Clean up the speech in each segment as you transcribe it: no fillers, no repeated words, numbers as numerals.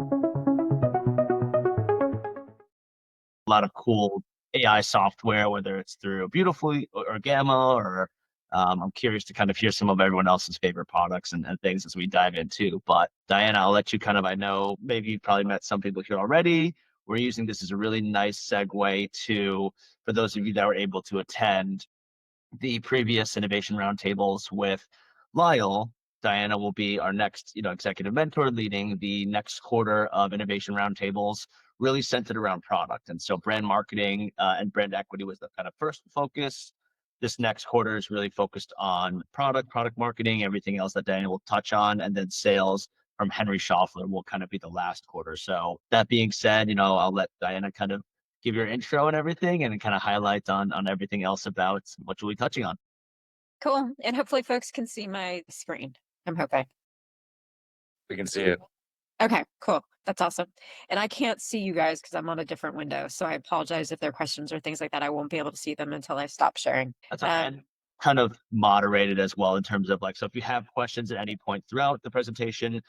A lot of cool AI software, whether it's through Beautifully or Gamma, or I'm curious to kind of hear some of everyone else's favorite products and things as we dive into. But Diana, I'll let you kind of, I know maybe you probably met some people here already. We're using this as a really nice segue to, for those of you that were able to attend the previous innovation roundtables with Lyle. Diana will be our next, executive mentor leading the next quarter of innovation roundtables, really centered around product. And so brand marketing and brand equity was the kind of first focus. This next quarter is really focused on product marketing, everything else that Diana will touch on, and then sales from Henry Schaufler will kind of be the last quarter. So that being said, I'll let Diana kind of give your intro and everything and kind of highlight on everything else about what you'll be touching on. Cool. And hopefully folks can see my screen. I'm hoping. We can see it. Okay, cool. That's awesome. And I can't see you guys because I'm on a different window. So I apologize if there are questions or things like that. I won't be able to see them until I stop sharing. That's okay. And kind of moderated as well in terms of like, so if you have questions at any point throughout the presentation,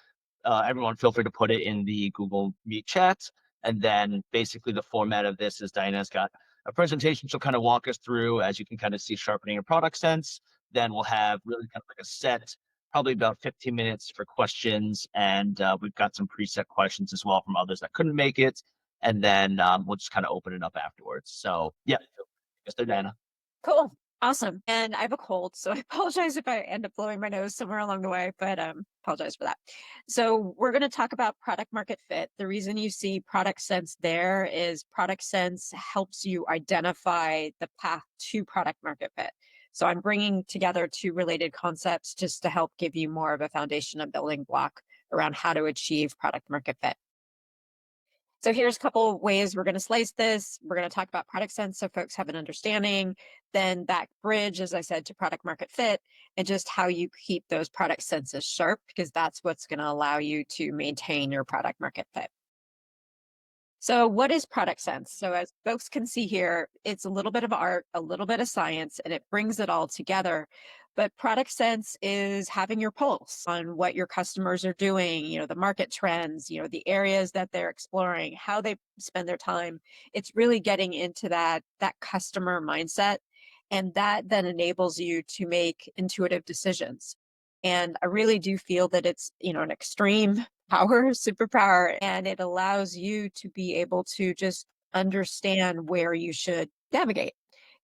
everyone feel free to put it in the Google Meet chat. And then basically the format of this is Diana's got a presentation she'll kind of walk us through, as you can kind of see, sharpening your product sense. Then we'll have really kind of like a set, probably about 15 minutes for questions. And we've got some preset questions as well from others that couldn't make it. And then we'll just kind of open it up afterwards. So yeah, Mr. Diana. Cool. Awesome. And I have a cold, so I apologize if I end up blowing my nose somewhere along the way, but apologize for that. So we're going to talk about product market fit. The reason you see product sense there is product sense helps you identify the path to product market fit. So I'm bringing together two related concepts just to help give you more of a foundation, a building block around how to achieve product market fit. So here's a couple of ways we're going to slice this. We're going to talk about product sense so folks have an understanding. Then that bridge, as I said, to product market fit, and just how you keep those product senses sharp, because that's what's going to allow you to maintain your product market fit. So what is product sense? So as folks can see here, it's a little bit of art, a little bit of science, and it brings it all together. But product sense is having your pulse on what your customers are doing, the market trends, the areas that they're exploring, how they spend their time. It's really getting into that customer mindset. And that then enables you to make intuitive decisions. And I really do feel that it's, an extreme power, superpower, and it allows you to be able to just understand where you should navigate.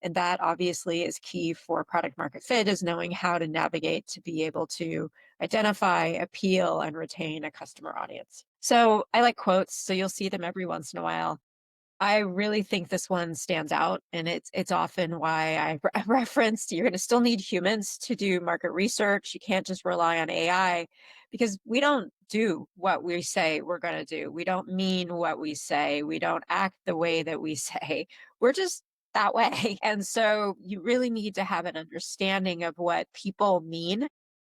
And that obviously is key for product market fit, is knowing how to navigate to be able to identify, appeal, and retain a customer audience. So I like quotes, so you'll see them every once in a while. I really think this one stands out, and it's often why I referenced you're going to still need humans to do market research. You can't just rely on AI, because we don't do what we say we're going to do. We don't mean what we say. We don't act the way that we say. We're just that way. And so you really need to have an understanding of what people mean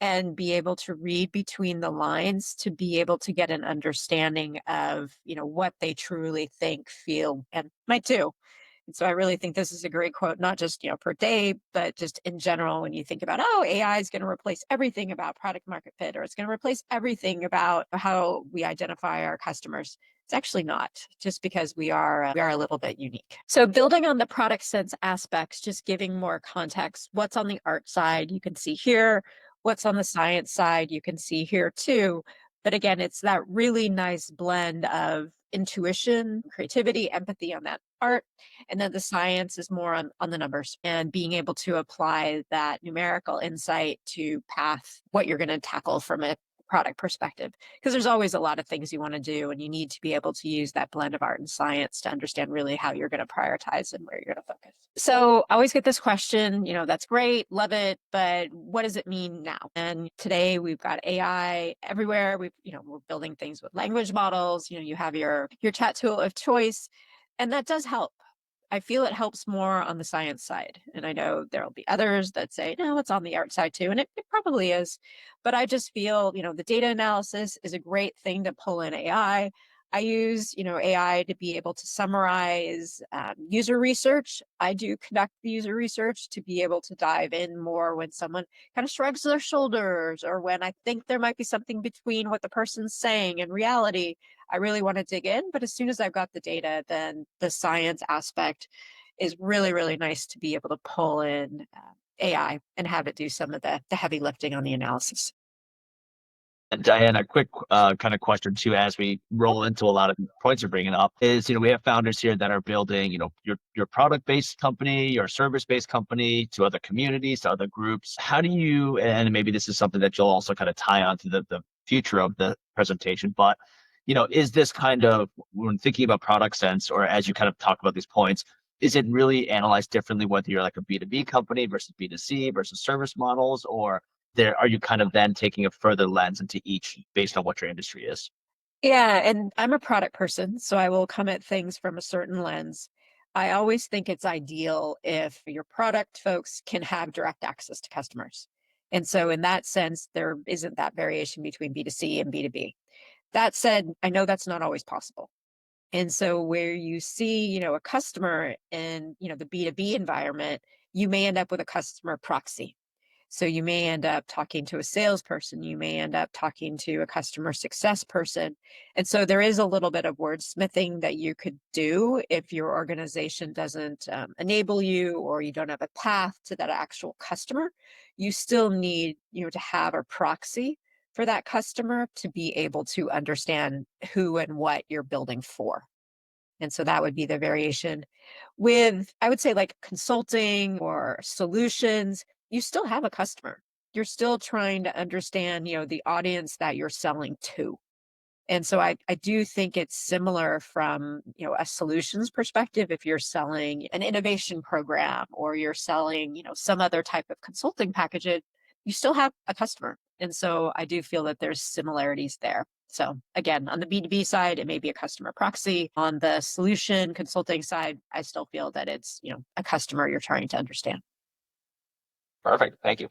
and be able to read between the lines to be able to get an understanding of, what they truly think, feel, and might do. And so I really think this is a great quote, not just, per Dave, but just in general, when you think about, oh, AI is going to replace everything about product market fit, or it's going to replace everything about how we identify our customers. It's actually not, just because we are a little bit unique. So building on the product sense aspects, just giving more context, what's on the art side, you can see here. What's on the science side, you can see here too. But again, it's that really nice blend of intuition, creativity, empathy on that art. And then the science is more on the numbers and being able to apply that numerical insight to path what you're going to tackle from a product perspective, because there's always a lot of things you want to do, and you need to be able to use that blend of art and science to understand really how you're going to prioritize and where you're going to focus. So I always get this question, that's great, love it, but what does it mean now? And today we've got AI everywhere. We're building things with language models. You have your chat tool of choice, and that does help. I feel it helps more on the science side. And I know there'll be others that say, no, it's on the art side too. And it probably is. But I just feel, the data analysis is a great thing to pull in AI. I use, AI to be able to summarize user research. I do conduct the user research to be able to dive in more when someone kind of shrugs their shoulders, or when I think there might be something between what the person's saying and reality. I really want to dig in. But as soon as I've got the data, then the science aspect is really, really nice to be able to pull in AI and have it do some of the heavy lifting on the analysis. And Diane, a quick kind of question too, as we roll into a lot of the points you're bringing up, is we have founders here that are building your product based company, your service based company to other communities, to other groups. How do you, and maybe this is something that you'll also kind of tie on to the future of the presentation, but is this kind of when thinking about product sense, or as you kind of talk about these points, is it really analyzed differently whether you're like a B2B company versus B2C versus service models, or there are you kind of then taking a further lens into each based on what your industry is? Yeah, and I'm a product person, so I will come at things from a certain lens. I always think it's ideal if your product folks can have direct access to customers. And so, in that sense, there isn't that variation between B2C and B2B. That said, I know that's not always possible. And so, where you see, a customer in, the B2B environment, you may end up with a customer proxy. So you may end up talking to a salesperson, you may end up talking to a customer success person. And so there is a little bit of wordsmithing that you could do if your organization doesn't enable you, or you don't have a path to that actual customer. You still need, to have a proxy for that customer to be able to understand who and what you're building for. And so that would be the variation. With, I would say, like consulting or solutions, you still have a customer. You're still trying to understand, the audience that you're selling to. And so I do think it's similar from, a solutions perspective. If you're selling an innovation program, or you're selling, some other type of consulting package, you still have a customer. And so I do feel that there's similarities there. So again, on the B2B side, it may be a customer proxy. On the solution consulting side, I still feel that it's, a customer you're trying to understand. Perfect. Thank you.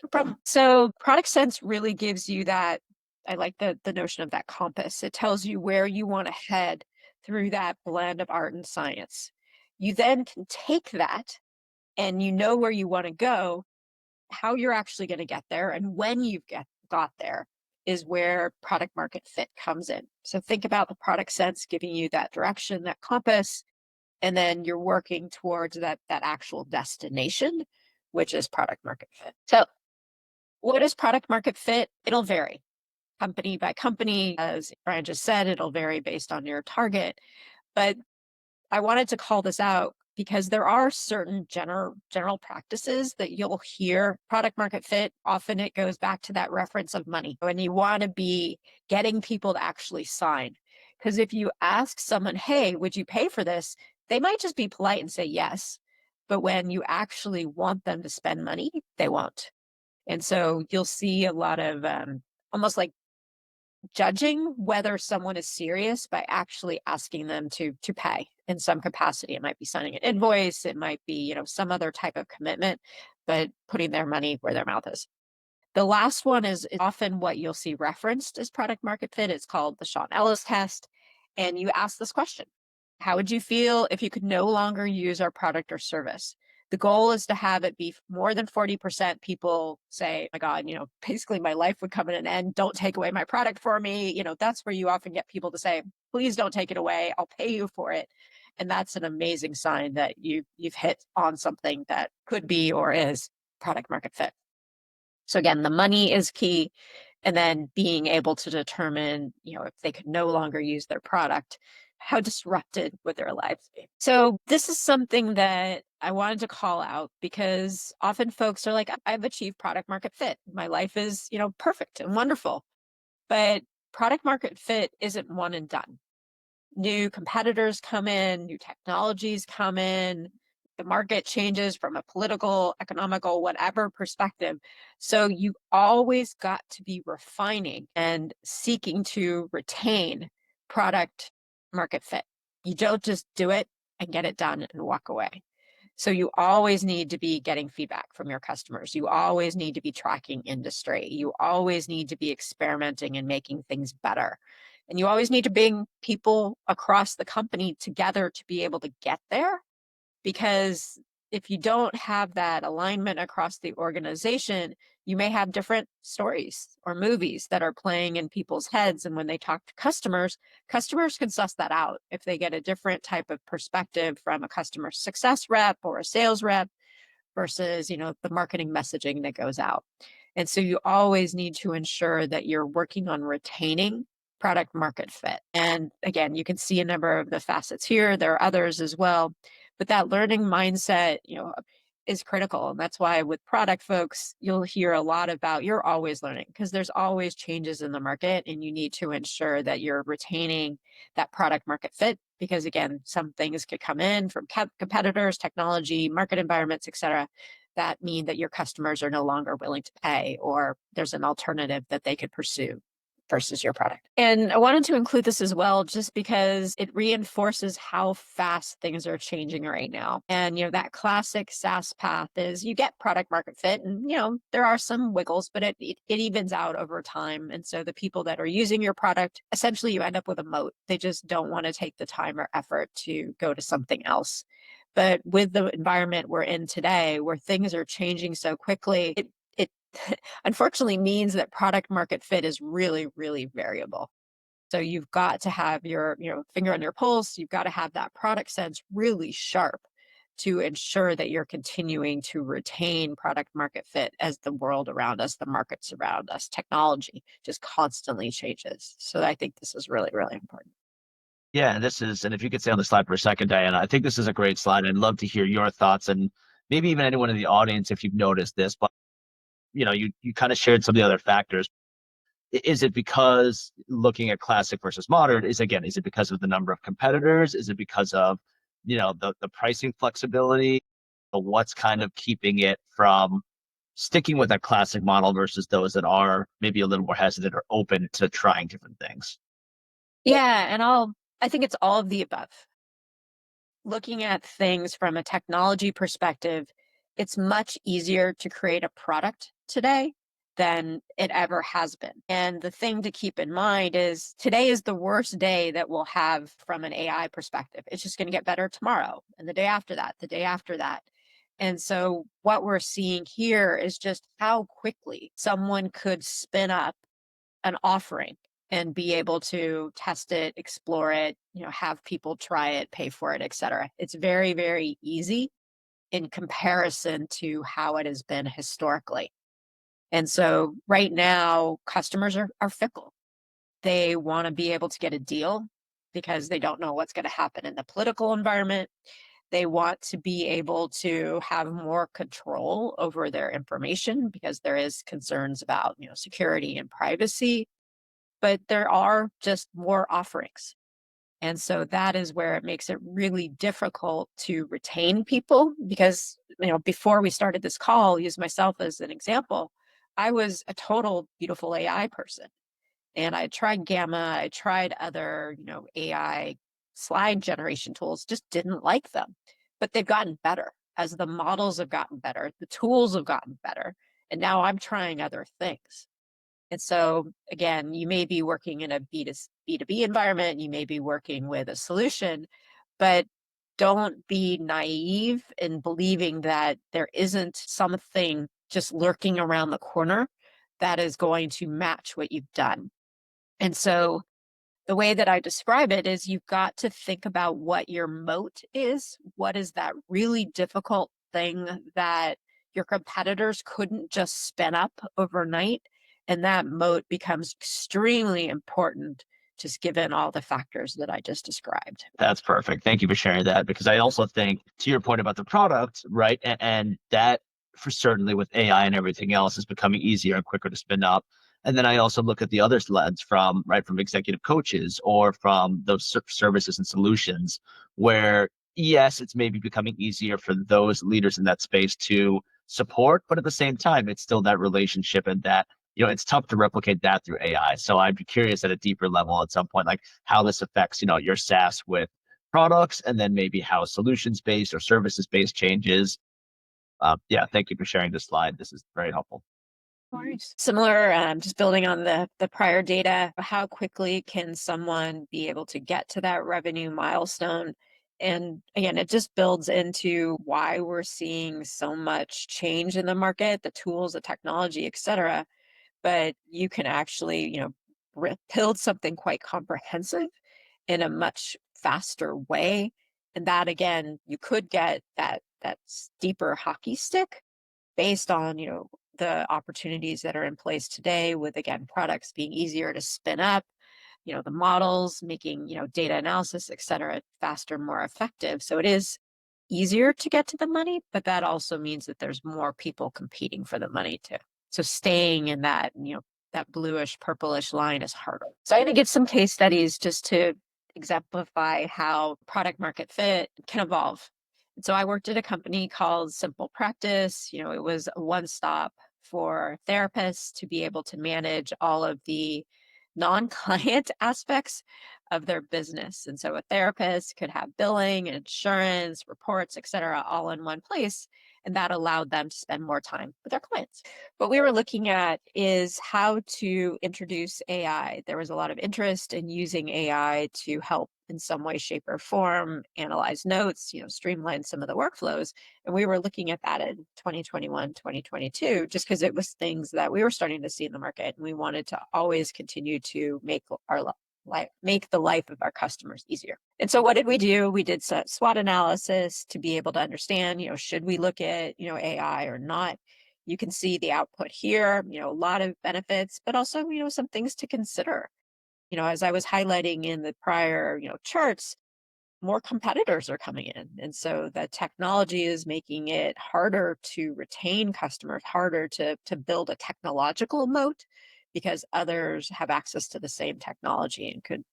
No problem. So product sense really gives you that. I like the notion of that compass. It tells you where you want to head through that blend of art and science. You then can take that, and you know where you want to go. How you're actually going to get there and when got there is where product market fit comes in. So think about the product sense giving you that direction, that compass, and then you're working towards that actual destination, which is product market fit. So what is product market fit? It'll vary company by company. As Brian just said, it'll vary based on your target. But I wanted to call this out because there are certain general practices that you'll hear product market fit. Often it goes back to that reference of money. When you want to be getting people to actually sign. Because if you ask someone, hey, would you pay for this? They might just be polite and say yes. But when you actually want them to spend money, they won't. And so you'll see a lot of almost like judging whether someone is serious by actually asking them to pay in some capacity. It might be signing an invoice, it might be, some other type of commitment, but putting their money where their mouth is. The last one is often what you'll see referenced as product market fit. It's called the Sean Ellis test. And you ask this question: how would you feel if you could no longer use our product or service? The goal is to have it be more than 40% people say, my God, basically my life would come to an end. Don't take away my product for me. That's where you often get people to say, please don't take it away. I'll pay you for it. And that's an amazing sign that you've hit on something that could be or is product market fit. So again, the money is key. And then being able to determine, if they could no longer use their product, how disrupted would their lives be? So this is something that I wanted to call out because often folks are like, I've achieved product market fit. My life is, perfect and wonderful. But product market fit isn't one and done. New competitors come in, new technologies come in, the market changes from a political, economical, whatever perspective. So you always got to be refining and seeking to retain product market fit. You don't just do it and get it done and walk away. So you always need to be getting feedback from your customers. You always need to be tracking industry. You always need to be experimenting and making things better. And you always need to bring people across the company together to be able to get there. Because if you don't have that alignment across the organization, You may have different stories or movies that are playing in people's heads. And when they talk to customers, customers can suss that out if they get a different type of perspective from a customer success rep or a sales rep versus, the marketing messaging that goes out. And so you always need to ensure that you're working on retaining product market fit. And again, you can see a number of the facets here. There are others as well, but that learning mindset, is critical. And that's why with product folks, you'll hear a lot about you're always learning because there's always changes in the market and you need to ensure that you're retaining that product market fit because again, some things could come in from competitors, technology, market environments, et cetera, that mean that your customers are no longer willing to pay or there's an alternative that they could pursue versus your product. And I wanted to include this as well, just because it reinforces how fast things are changing right now. And, that classic SaaS path is you get product market fit and, there are some wiggles, but it evens out over time. And so the people that are using your product, essentially you end up with a moat. They just don't want to take the time or effort to go to something else. But with the environment we're in today, where things are changing so quickly, it unfortunately means that product market fit is really, really variable. So you've got to have your, finger on your pulse. You've got to have that product sense really sharp to ensure that you're continuing to retain product market fit as the world around us, the markets around us, technology just constantly changes. So I think this is really, really important. Yeah, and if you could stay on the slide for a second, Diana, I think this is a great slide. I'd love to hear your thoughts and maybe even anyone in the audience if you've noticed this, but you kind of shared some of the other factors. Is it because looking at classic versus modern is it because of the number of competitors? Is it because of, the pricing flexibility? What's kind of keeping it from sticking with that classic model versus those that are maybe a little more hesitant or open to trying different things? Yeah, and I think it's all of the above. Looking at things from a technology perspective, it's much easier to create a product today than it ever has been. And the thing to keep in mind is today is the worst day that we'll have from an AI perspective. It's just going to get better tomorrow and the day after that, the day after that. And so what we're seeing here is just how quickly someone could spin up an offering and be able to test it, explore it, have people try it, pay for it, et cetera. It's very, very easy in comparison to how it has been historically. And so right now, customers are fickle. They want to be able to get a deal because they don't know what's going to happen in the political environment. They want to be able to have more control over their information because there is concerns about, security and privacy, but there are just more offerings. And so that is where it makes it really difficult to retain people because, before we started this call, I'll use myself as an example. I was a total beautiful AI person and I tried Gamma, I tried other, AI slide generation tools, just didn't like them. But they've gotten better as the models have gotten better, the tools have gotten better. And now I'm trying other things. And so, again, you may be working in a B2B environment, you may be working with a solution, but don't be naive in believing that there isn't something just lurking around the corner that is going to match what you've done. And so, the way that I describe it is you've got to think about what your moat is. What is that really difficult thing that your competitors couldn't just spin up overnight? And that moat becomes extremely important, just given all the factors that I just described. That's perfect. Thank you for sharing that because I also think to your point about the product, right? And that for certainly with AI and everything else is becoming easier and quicker to spin up. And then I also look at the other lens from executive coaches or from those services and solutions where yes, it's maybe becoming easier for those leaders in that space to support, but at the same time, it's still that relationship and that it's tough to replicate that through AI. So I'd be curious at a deeper level at some point, like how this affects, your SaaS with products and then maybe how solutions based or services based changes. Yeah, thank you for sharing this slide. This is very helpful. Similar, just building on the prior data, how quickly can someone be able to get to that revenue milestone And again, it just builds into why we're seeing so much change in the market, the tools, the technology, et cetera. But you can actually, build something quite comprehensive in a much faster way. And that again, you could get that steeper hockey stick based on, the opportunities that are in place today with, again, products being easier to spin up, the models making, data analysis, et cetera, faster, more effective. So it is easier to get to the money, but that also means that there's more people competing for the money too. So staying in that, that bluish, purplish line is harder. So I'm going to give some case studies just to exemplify how product market fit can evolve. And so I worked at a company called Simple Practice. It was a one-stop for therapists to be able to manage all of the non-client aspects of their business. And so a therapist could have billing, insurance, reports, et cetera, all in one place. And that allowed them to spend more time with their clients. What we were looking at is how to introduce AI. There was a lot of interest in using AI to help in some way, shape, or form, analyze notes, streamline some of the workflows. And we were looking at that in 2021, 2022, just because it was things that we were starting to see in the market. And we wanted to always continue to make the life of our customers easier. And so what did we do? We did SWOT analysis to be able to understand, should we look at, AI or not? You can see the output here, a lot of benefits, but also, some things to consider. As I was highlighting in the prior, charts, more competitors are coming in. And so the technology is making it harder to retain customers, harder to build a technological moat because others have access to the same technology and could,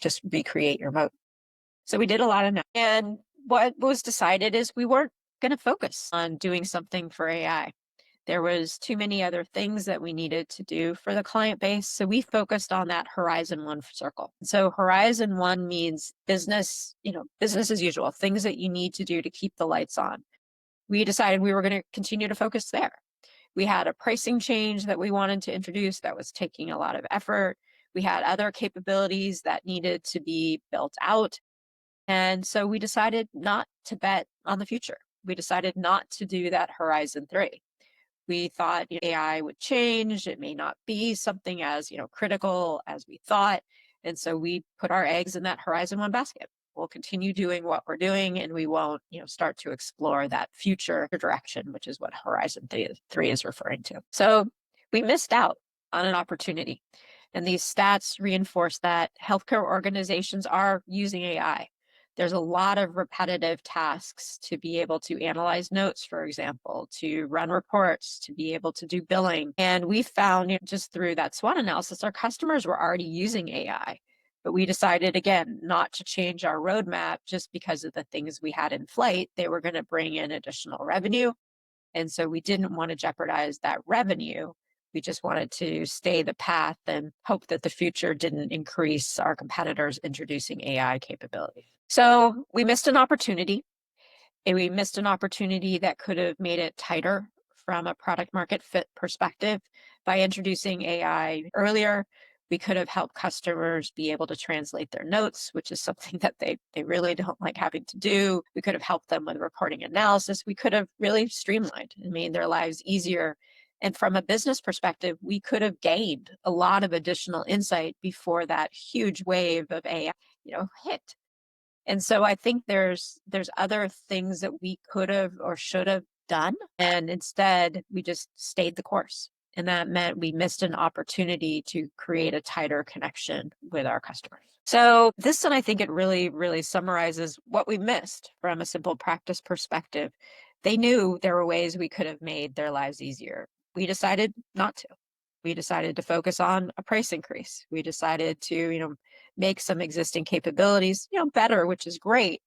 just recreate your moat. So we did a lot of that. And what was decided is we weren't going to focus on doing something for AI. There was too many other things that we needed to do for the client base. So we focused on that Horizon 1 circle. So Horizon 1 means business, business as usual, things that you need to do to keep the lights on. We decided we were going to continue to focus there. We had a pricing change that we wanted to introduce that was taking a lot of effort. We had other capabilities that needed to be built out. And so we decided not to bet on the future. We decided not to do that Horizon 3. We thought AI would change. It may not be something as critical as we thought. And so we put our eggs in that Horizon 1 basket. We'll continue doing what we're doing, and we won't start to explore that future direction, which is what Horizon 3 is referring to. So we missed out on an opportunity. And these stats reinforce that healthcare organizations are using AI. There's a lot of repetitive tasks to be able to analyze notes, for example, to run reports, to be able to do billing. And we found just through that SWOT analysis, our customers were already using AI. But we decided, again, not to change our roadmap just because of the things we had in flight. They were going to bring in additional revenue. And so we didn't want to jeopardize that revenue. We just wanted to stay the path and hope that the future didn't increase our competitors introducing AI capabilities. So we missed an opportunity, and we missed an opportunity that could have made it tighter from a product market fit perspective. By introducing AI earlier, we could have helped customers be able to translate their notes, which is something that they really don't like having to do. We could have helped them with reporting analysis. We could have really streamlined and made their lives easier. And from a business perspective, we could have gained a lot of additional insight before that huge wave of AI, hit. And so I think there's other things that we could have or should have done. And instead, we just stayed the course. And that meant we missed an opportunity to create a tighter connection with our customers. So this one, I think it really, really summarizes what we missed from a Simple Practice perspective. They knew there were ways we could have made their lives easier. We decided not to. We decided to focus on a price increase. We decided to, make some existing capabilities, better, which is great.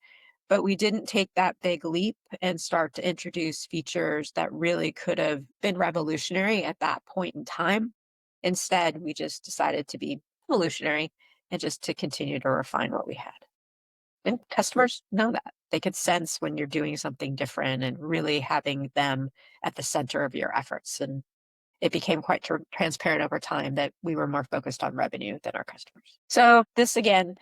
But we didn't take that big leap and start to introduce features that really could have been revolutionary at that point in time. Instead, we just decided to be evolutionary and just to continue to refine what we had. And customers know that. They could sense when you're doing something different and really having them at the center of your efforts. And it became quite transparent over time that we were more focused on revenue than our customers. So this again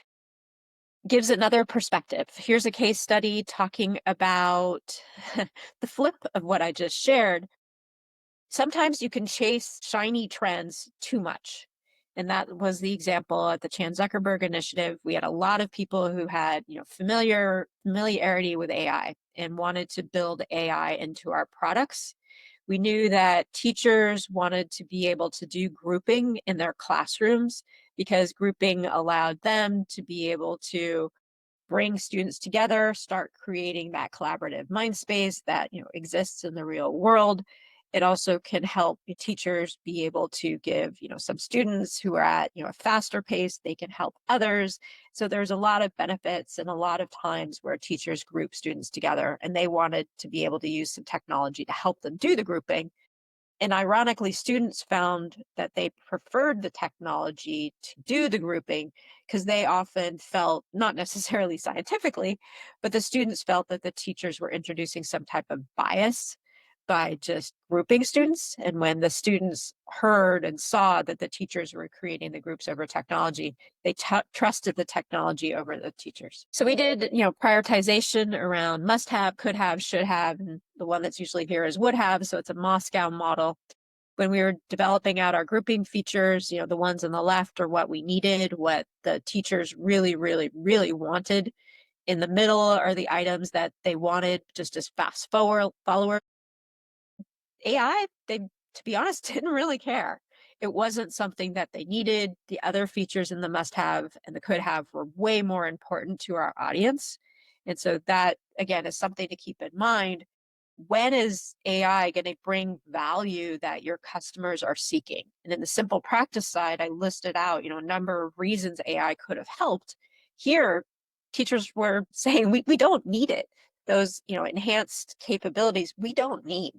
gives another perspective. Here's a case study talking about the flip of what I just shared. Sometimes you can chase shiny trends too much. And that was the example at the Chan Zuckerberg initiative. We had a lot of people who had, familiarity with AI and wanted to build AI into our products. We knew that teachers wanted to be able to do grouping in their classrooms because grouping allowed them to be able to bring students together, start creating that collaborative mind space that exists in the real world. It also can help teachers be able to give some students who are at a faster pace, they can help others. So there's a lot of benefits and a lot of times where teachers group students together, and they wanted to be able to use some technology to help them do the grouping. And ironically, students found that they preferred the technology to do the grouping because they often felt, not necessarily scientifically, but the students felt that the teachers were introducing some type of bias by just grouping students. And when the students heard and saw that the teachers were creating the groups over technology, they trusted the technology over the teachers. So we did, prioritization around must have, could have, should have, and the one that's usually here is would have. So it's a Moscow model. When we were developing out our grouping features, the ones on the left are what we needed, what the teachers really, really, really wanted. In the middle are the items that they wanted just as fast followers. AI, they, to be honest, didn't really care. It wasn't something that they needed. The other features in the must have and the could have were way more important to our audience. And so that, again, is something to keep in mind. When is AI going to bring value that your customers are seeking? And in the simple practice side, I listed out, a number of reasons AI could have helped. Here, teachers were saying, we don't need it. Those, enhanced capabilities, we don't need.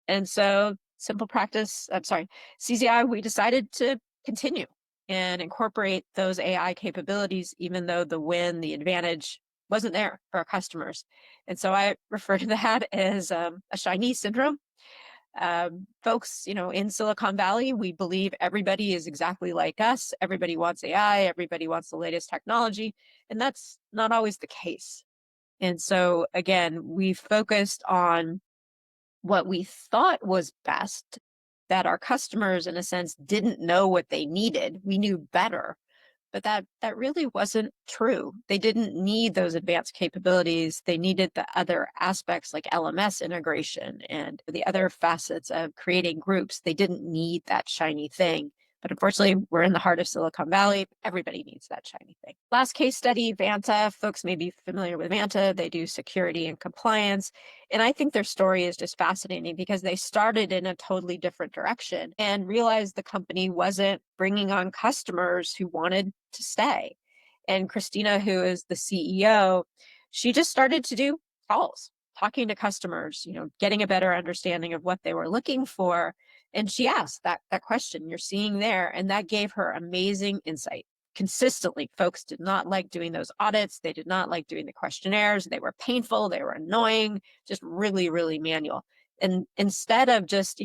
And so simple practice, I'm sorry, CZI, we decided to continue and incorporate those AI capabilities, even though the advantage wasn't there for our customers. And so I refer to that as a shiny syndrome. Folks, in Silicon Valley, we believe everybody is exactly like us. Everybody wants AI, everybody wants the latest technology, and that's not always the case. And so again, we focused on what we thought was best, that our customers, in a sense, didn't know what they needed. We knew better, but that really wasn't true. They didn't need those advanced capabilities. They needed the other aspects like LMS integration and the other facets of creating groups. They didn't need that shiny thing. But unfortunately, we're in the heart of Silicon Valley. Everybody needs that shiny thing. Last case study, Vanta. Folks may be familiar with Vanta. They do security and compliance. And I think their story is just fascinating because they started in a totally different direction and realized the company wasn't bringing on customers who wanted to stay. And Christina, who is the CEO, she just started to do calls, talking to customers, getting a better understanding of what they were looking for. And she asked that question you're seeing there, and that gave her amazing insight. Consistently, folks did not like doing those audits. They did not like doing the questionnaires. They were painful. They were annoying, just really, really manual. And instead of just,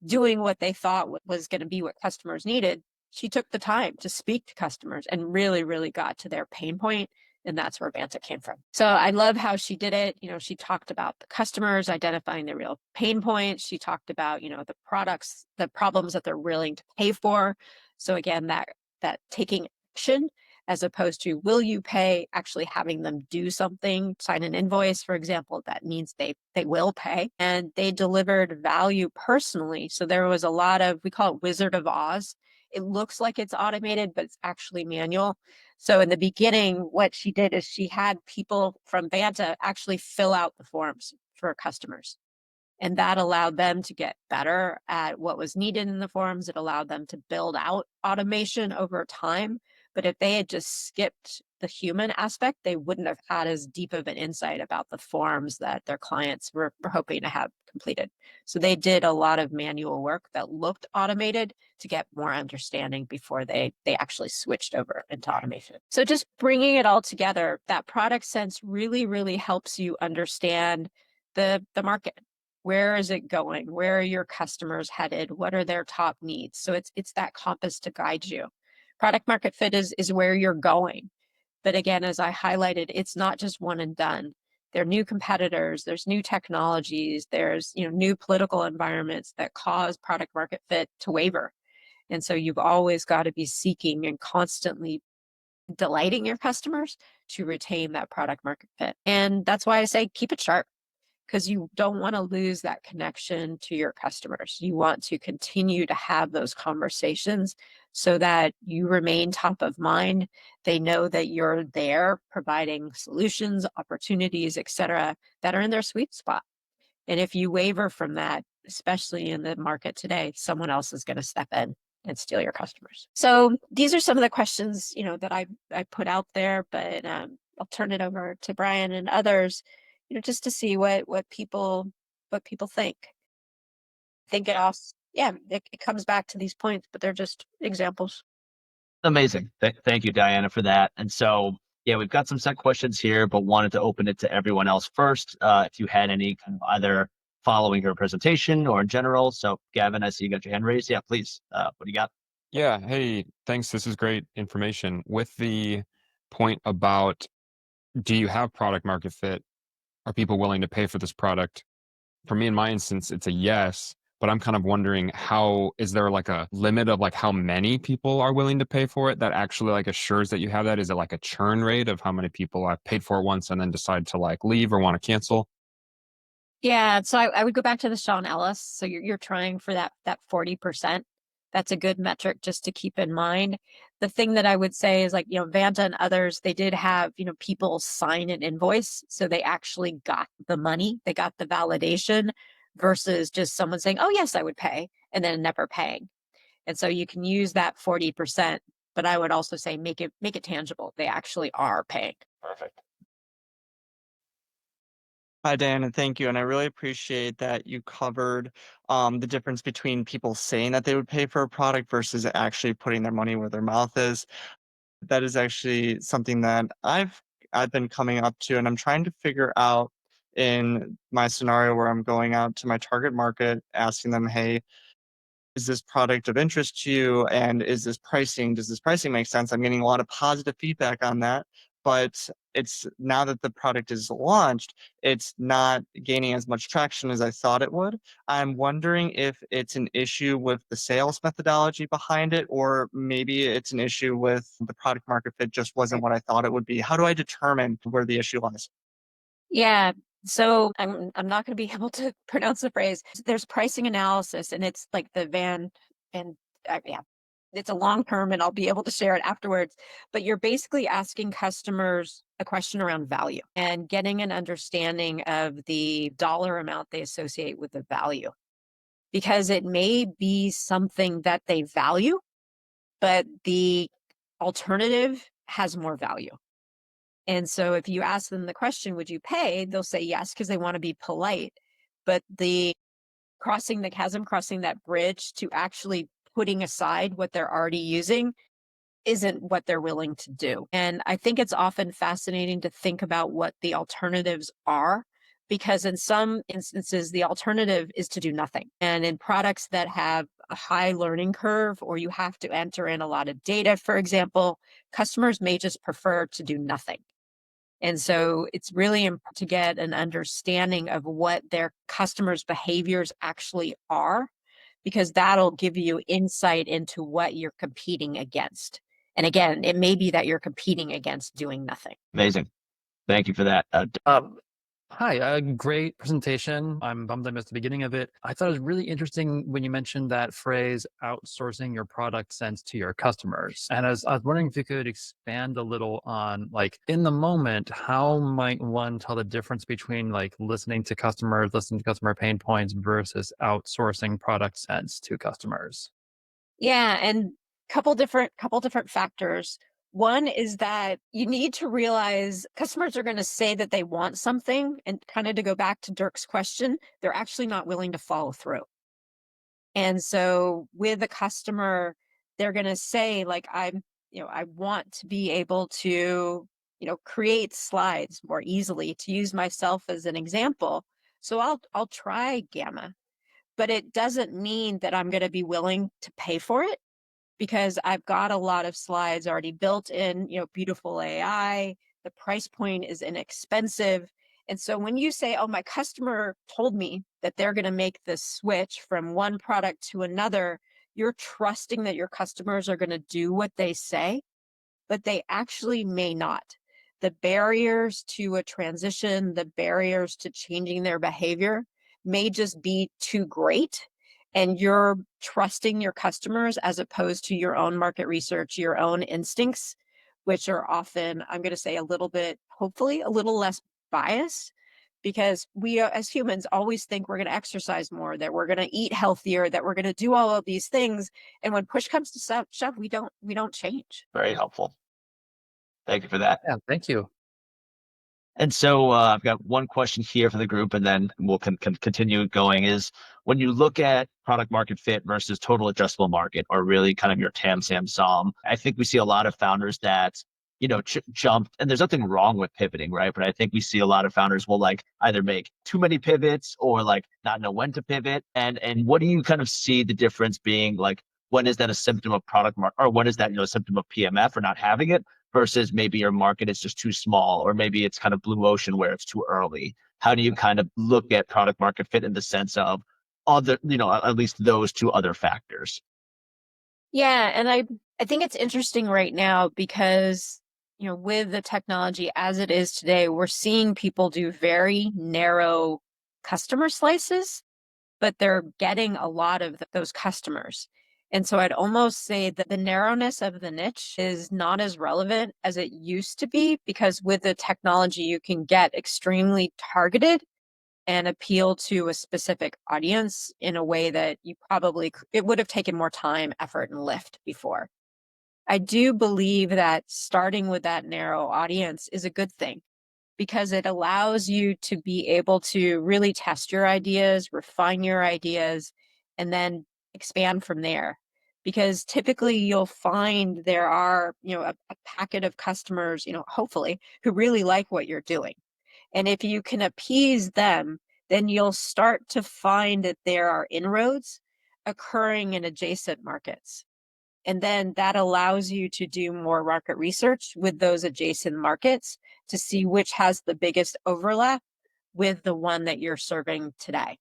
doing what they thought was going to be what customers needed, she took the time to speak to customers and really, really got to their pain point. And that's where Vanta came from. So I love how she did it. She talked about the customers identifying the real pain points. She talked about, the products, the problems that they're willing to pay for. So again, that taking action as opposed to will you pay, actually having them do something, sign an invoice, for example, that means they will pay. And they delivered value personally. So there was a lot of, we call it Wizard of Oz. It looks like it's automated, but it's actually manual. So in the beginning, what she did is she had people from Vanta actually fill out the forms for customers. And that allowed them to get better at what was needed in the forms. It allowed them to build out automation over time. But if they had just skipped the human aspect, they wouldn't have had as deep of an insight about the forms that their clients were hoping to have completed. So they did a lot of manual work that looked automated to get more understanding before they actually switched over into automation. So just bringing it all together, that product sense really, really helps you understand the market. Where is it going? Where are your customers headed? What are their top needs? So it's that compass to guide you. Product market fit is where you're going. But again, as I highlighted, it's not just one and done. There are new competitors, there's new technologies, there's new political environments that cause product market fit to waver. And so you've always got to be seeking and constantly delighting your customers to retain that product market fit. And that's why I say keep it sharp, because you don't want to lose that connection to your customers. You want to continue to have those conversations so that you remain top of mind. They know that you're there providing solutions, opportunities, etc., that are in their sweet spot. And if you waver from that, especially in the market today, someone else is going to step in and steal your customers. So these are some of the questions, that I put out there, but I'll turn it over to Brian and others, just to see what people think. I think it also, yeah, it comes back to these points, but they're just examples. Amazing. Thank you, Diana, for that. And so, yeah, we've got some set questions here, but wanted to open it to everyone else first. If you had any kind of either following your presentation or in general. So, Gavin, I see you got your hand raised. Yeah, please. What do you got? Yeah, hey, thanks. This is great information. With the point about do you have product market fit? Are people willing to pay for this product? For me, in my instance, it's a yes, but I'm kind of wondering how is there like a limit of like how many people are willing to pay for it that actually like assures that you have that? Is it like a churn rate of how many people have paid for it once and then decide to like leave or want to cancel? Yeah, so I would go back to the Sean Ellis. So you're trying for that 40%. That's a good metric just to keep in mind. The thing that I would say is like, Vanta and others, they did have, people sign an invoice. So they actually got the money, they got the validation versus just someone saying, oh, yes, I would pay, and then never paying. And so you can use that 40%, but I would also say make it tangible. They actually are paying. Perfect. Hi, Dan, and thank you. And I really appreciate that you covered the difference between people saying that they would pay for a product versus actually putting their money where their mouth is. That is actually something that I've been coming up to, and I'm trying to figure out in my scenario where I'm going out to my target market, asking them, hey, is this product of interest to you? And does this pricing make sense? I'm getting a lot of positive feedback on that, but it's now that the product is launched, it's not gaining as much traction as I thought it would. I'm wondering if it's an issue with the sales methodology behind it, or maybe it's an issue with the product market fit just wasn't what I thought it would be. How do I determine where the issue lies? Yeah. So I'm not going to be able to pronounce the phrase. There's pricing analysis, and it's like the yeah, it's a long term, and I'll be able to share it afterwards. But you're basically asking customers a question around value and getting an understanding of the dollar amount they associate with the value, because it may be something that they value, but the alternative has more value. And so if you ask them the question, would you pay? They'll say yes, because they want to be polite. But the crossing the chasm, crossing that bridge to actually putting aside what they're already using isn't what they're willing to do. And I think it's often fascinating to think about what the alternatives are, because in some instances, the alternative is to do nothing. And in products that have a high learning curve, or you have to enter in a lot of data, for example, customers may just prefer to do nothing. And so it's really important to get an understanding of what their customers' behaviors actually are, because that'll give you insight into what you're competing against. And again, it may be that you're competing against doing nothing. Amazing. Thank you for that. Hi, great presentation. I'm bummed I missed the beginning of it. I thought it was really interesting when you mentioned that phrase, outsourcing your product sense to your customers. And I was wondering if you could expand a little on, like, in the moment, how might one tell the difference between like listening to customer pain points versus outsourcing product sense to customers? Yeah, and couple different factors. One is that you need to realize customers are going to say that they want something, and kind of to go back to Dirk's question, they're actually not willing to follow through. And so with a customer, they're going to say like, I want to be able to, create slides more easily, to use myself as an example. So I'll try Gamma, but it doesn't mean that I'm going to be willing to pay for it, because I've got a lot of slides already built in, beautiful AI. The price point is inexpensive. And so when you say, oh, my customer told me that they're going to make this switch from one product to another, you're trusting that your customers are going to do what they say, but they actually may not. The barriers to a transition, the barriers to changing their behavior may just be too great. And you're trusting your customers as opposed to your own market research, your own instincts, which are often, I'm going to say, a little bit, hopefully, a little less biased, because we as humans always think we're going to exercise more, that we're going to eat healthier, that we're going to do all of these things. And when push comes to shove, we don't change. Very helpful. Thank you for that. Yeah, thank you. And so I've got one question here for the group, and then we'll continue going. Is when you look at product market fit versus total addressable market, or really kind of your TAM, SAM, SOM, I think we see a lot of founders that jumped, and there's nothing wrong with pivoting, right? But I think we see a lot of founders will like either make too many pivots or like not know when to pivot. And what do you kind of see the difference being like? When is that a symptom of product market, or when is that a symptom of PMF or not having it? Versus maybe your market is just too small, or maybe it's kind of blue ocean where it's too early. How do you kind of look at product market fit in the sense of other, at least those two other factors? Yeah, and I think it's interesting right now because, with the technology as it is today, we're seeing people do very narrow customer slices, but they're getting a lot of those customers. And so I'd almost say that the narrowness of the niche is not as relevant as it used to be, because with the technology, you can get extremely targeted and appeal to a specific audience in a way that it would have taken more time, effort, and lift before. I do believe that starting with that narrow audience is a good thing, because it allows you to be able to really test your ideas, refine your ideas, and then expand from there. Because typically you'll find there are, a packet of customers, hopefully, who really like what you're doing. And if you can appease them, then you'll start to find that there are inroads occurring in adjacent markets. And then that allows you to do more market research with those adjacent markets to see which has the biggest overlap with the one that you're serving today.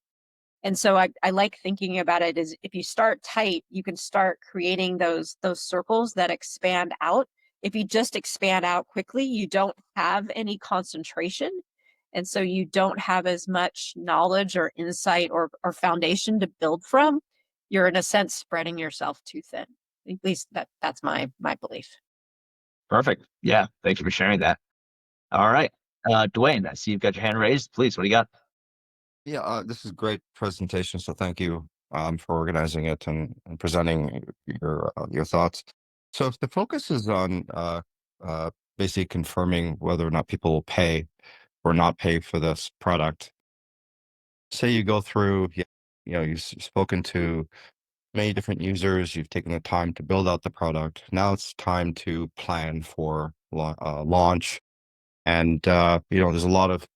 And so I like thinking about it as, if you start tight, you can start creating those circles that expand out. If you just expand out quickly, you don't have any concentration. And so you don't have as much knowledge or insight or foundation to build from. You're in a sense spreading yourself too thin. At least that's my belief. Perfect. Yeah. Thank you for sharing that. All right. Dwayne, I see you've got your hand raised. Please, what do you got? Yeah, this is a great presentation. So thank you for organizing it and presenting your thoughts. So if the focus is on basically confirming whether or not people will pay or not pay for this product, say you go through, you've spoken to many different users, you've taken the time to build out the product. Now it's time to plan for launch. And there's a lot of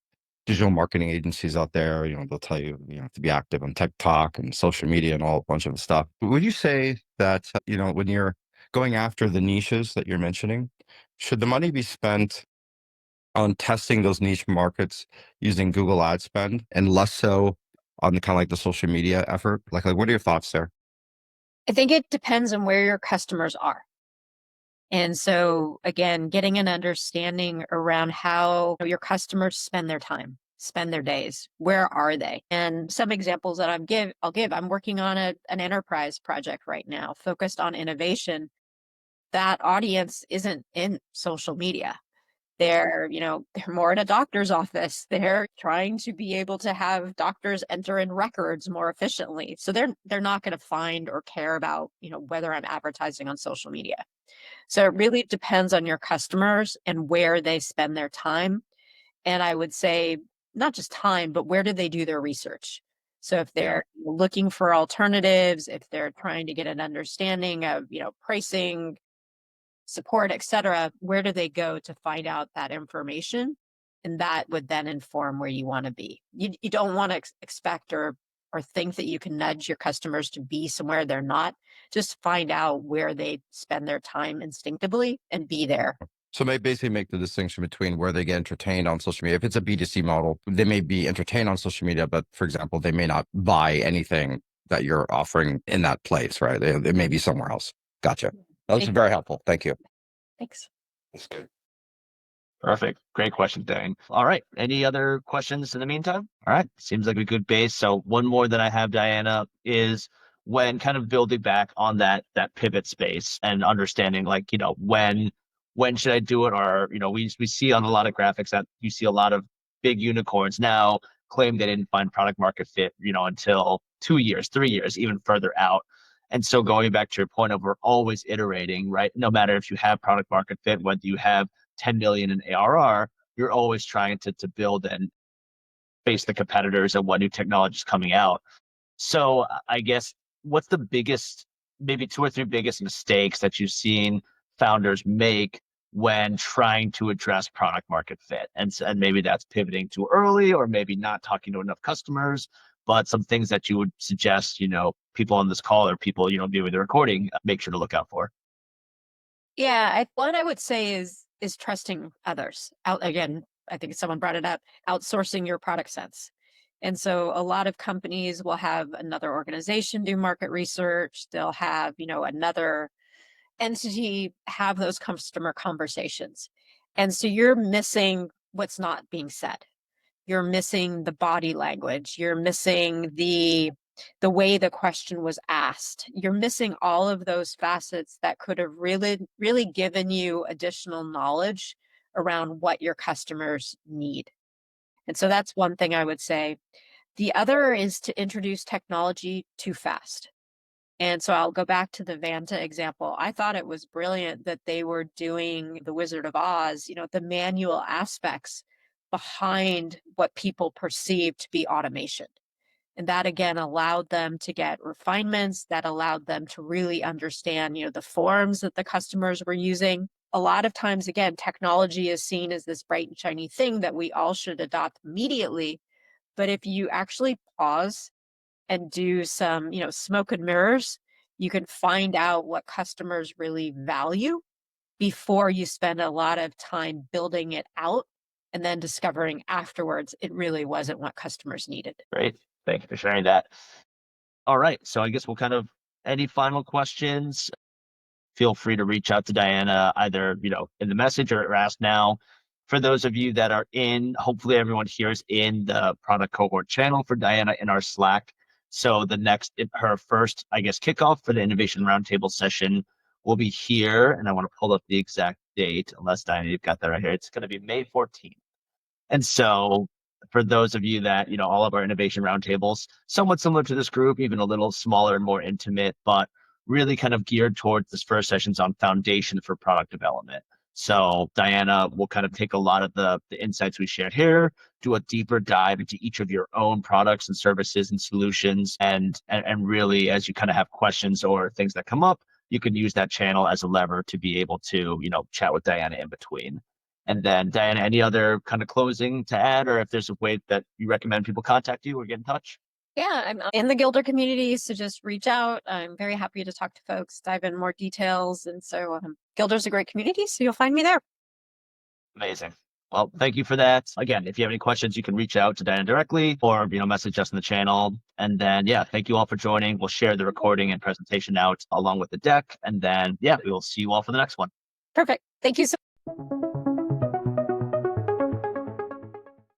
digital marketing agencies out there. They'll tell you you have to be active on TikTok and social media and all a bunch of stuff. Would you say that when you're going after the niches that you're mentioning, should the money be spent on testing those niche markets using Google ad spend, and less so on the kind of like the social media effort? Like what are your thoughts there? I think it depends on where your customers are. And so again, getting an understanding around how your customers spend their time, spend their days. Where are they? And some examples that I'll give. I'm working on an enterprise project right now focused on innovation. That audience isn't in social media. They're more in a doctor's office. They're trying to be able to have doctors enter in records more efficiently. So they're not going to find or care about, whether I'm advertising on social media. So it really depends on your customers and where they spend their time. And I would say not just time, but where do they do their research? So if they're looking for alternatives, if they're trying to get an understanding of, pricing, support, et cetera, where do they go to find out that information? And that would then inform where you want to be. You don't want to expect or or think that you can nudge your customers to be somewhere they're not. Just find out where they spend their time instinctively and be there. So may basically make the distinction between where they get entertained on social media. If it's a B2C model, they may be entertained on social media, but for example, they may not buy anything that you're offering in that place, right? It may be somewhere else. Gotcha. That was very helpful. Thank you. Thanks. That's good. Perfect. Great question, Dane. All right. Any other questions in the meantime? All right. Seems like a good base. So one more that I have, Diana, is when kind of building back on that pivot space and understanding like, when should I do it? Or, we see on a lot of graphics that you see a lot of big unicorns now claim they didn't find product market fit, until 2 years, 3 years, even further out. And so going back to your point of we're always iterating, right? No matter if you have product market fit, whether you have 10 million in ARR, you're always trying to build and face the competitors and what new technology is coming out. So I guess what's the biggest, maybe two or three biggest mistakes that you've seen founders make when trying to address product market fit? And maybe that's pivoting too early or maybe not talking to enough customers, but some things that you would suggest, people on this call or people, viewing the recording, make sure to look out for. Yeah, one I would say is trusting others. Out again, I think someone brought it up, outsourcing your product sense. And so a lot of companies will have another organization do market research. They'll have, another entity have those customer conversations. And so you're missing what's not being said. You're missing the body language. You're missing the way the question was asked. You're missing all of those facets that could have really, really given you additional knowledge around what your customers need. And so that's one thing I would say. The other is to introduce technology too fast. And so I'll go back to the Vanta example. I thought it was brilliant that they were doing the Wizard of Oz, the manual aspects behind what people perceive to be automation. And that again allowed them to get refinements, that allowed them to really understand, the forms that the customers were using. A lot of times, again, technology is seen as this bright and shiny thing that we all should adopt immediately. But if you actually pause and do some, smoke and mirrors, you can find out what customers really value before you spend a lot of time building it out and then discovering afterwards it really wasn't what customers needed. Great. Thank you for sharing that. All right. So I guess we'll any final questions? Feel free to reach out to Diana either, in the message or ask now. For those of you that are hopefully everyone here is in the product cohort channel for Diana in our Slack. So her first, I guess, kickoff for the Innovation Roundtable session will be here. And I want to pull up the exact date, unless Diana, you've got that right here. It's going to be May 14th. And so for those of you that, all of our innovation roundtables, somewhat similar to this group, even a little smaller and more intimate, but really kind of geared towards this first sessions on foundation for product development. So Diana will kind of take a lot of the insights we shared here, do a deeper dive into each of your own products and services and solutions. And really, as you kind of have questions or things that come up, you can use that channel as a lever to be able to, chat with Diana in between. And then Diana, any other kind of closing to add, or if there's a way that you recommend people contact you or get in touch? Yeah, I'm in the Gilder community, so just reach out. I'm very happy to talk to folks, dive in more details. And so Gilder's a great community, so you'll find me there. Amazing. Well, thank you for that. Again, if you have any questions, you can reach out to Diana directly or, message us in the channel. And then, thank you all for joining. We'll share the recording and presentation out along with the deck. And then, we will see you all for the next one. Perfect. Thank you so much.